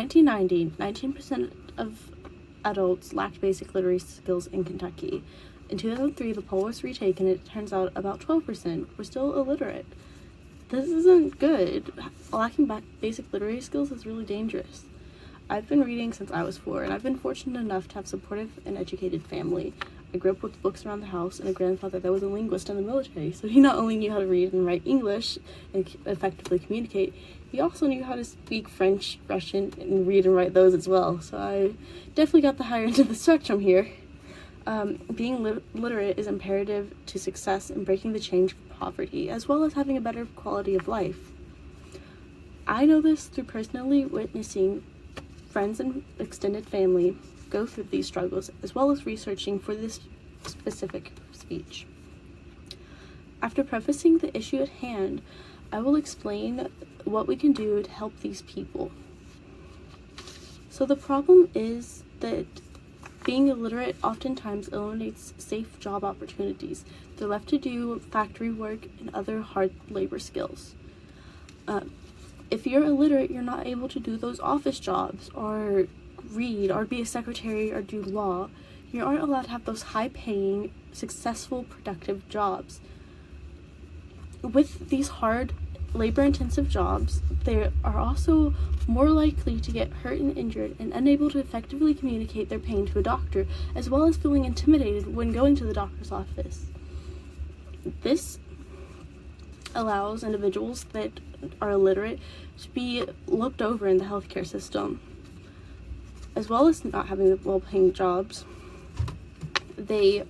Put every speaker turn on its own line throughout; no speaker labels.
1990, 19% of adults lacked basic literacy skills in Kentucky. In 2003, the poll was retaken, and it turns out about 12% were still illiterate. This isn't good. Lacking basic literary skills is really dangerous. I've been reading since I was 4, and I've been fortunate enough to have a supportive and educated family. I grew up with books around the house and a grandfather that was a linguist in the military, so he not only knew how to read and write English and effectively communicate, he also knew how to speak French, Russian, and read and write those as well, so I definitely got the higher end of the spectrum here. Being literate is imperative to success in breaking the chain of poverty, as well as having a better quality of life. I know this through personally witnessing friends and extended family go through these struggles, as well as researching for this specific speech. After prefacing the issue at hand, I will explain what we can do to help these people. So the problem is that being illiterate oftentimes eliminates safe job opportunities. They're left to do factory work and other hard labor skills. If you're illiterate, you're not able to do those office jobs or read or be a secretary or do law. You aren't allowed to have those high-paying, successful, productive jobs. With these hard, labor-intensive jobs, they are also more likely to get hurt and injured and unable to effectively communicate their pain to a doctor, as well as feeling intimidated when going to the doctor's office. This allows individuals that are illiterate to be looked over in the healthcare system. As well as not having well-paying jobs, they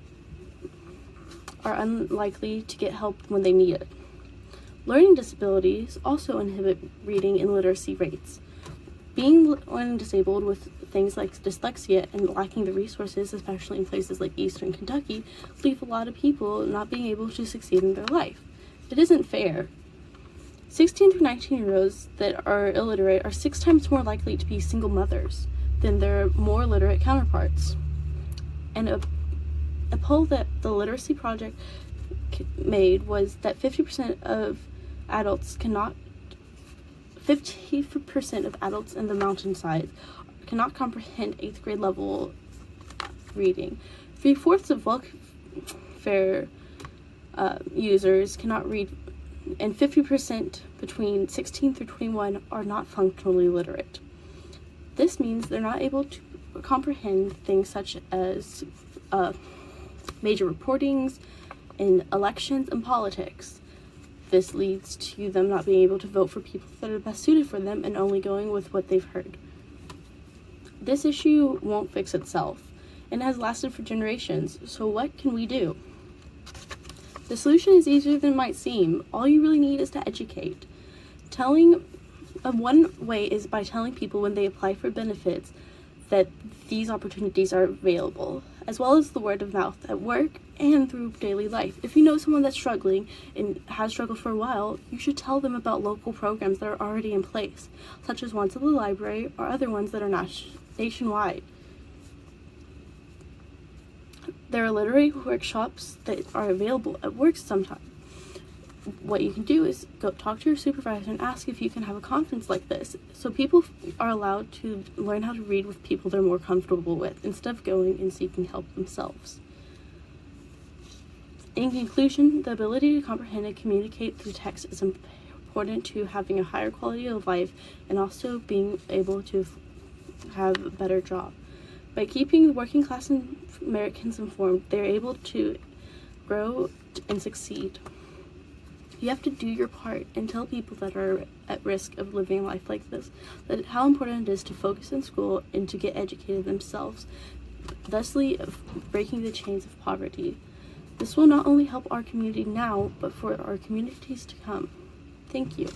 are unlikely to get help when they need it. Learning disabilities also inhibit reading and literacy rates. Being disabled with things like dyslexia and lacking the resources, especially in places like Eastern Kentucky, leave a lot of people not being able to succeed in their life. It isn't fair. 16 to 19-year-olds that are illiterate are 6 times more likely to be single mothers than their more literate counterparts. And a poll that the Literacy Project made was that 50% of adults in the mountainside cannot comprehend 8th grade level reading. 3/4 of welfare users cannot read, and 50% between 16 through 21 are not functionally literate. This means they're not able to comprehend things such as major reportings in elections and politics. This leads to them not being able to vote for people that are best suited for them and only going with what they've heard. This issue won't fix itself and has lasted for generations, so what can we do? The solution is easier than it might seem. All you really need is to educate. One way is by telling people when they apply for benefits that these opportunities are available, as well as the word of mouth at work and through daily life. If you know someone that's struggling and has struggled for a while, you should tell them about local programs that are already in place, such as ones at the library or other ones that are nationwide. There are literary workshops that are available at work sometimes. What you can do is go talk to your supervisor and ask if you can have a conference like this, so people are allowed to learn how to read with people they're more comfortable with, instead of going and seeking help themselves. In conclusion, the ability to comprehend and communicate through text is important to having a higher quality of life and also being able to have a better job. By keeping the working class Americans informed, they're able to grow and succeed. You have to do your part and tell people that are at risk of living a life like this that how important it is to focus in school and to get educated themselves, thusly breaking the chains of poverty. This will not only help our community now, but for our communities to come. Thank you.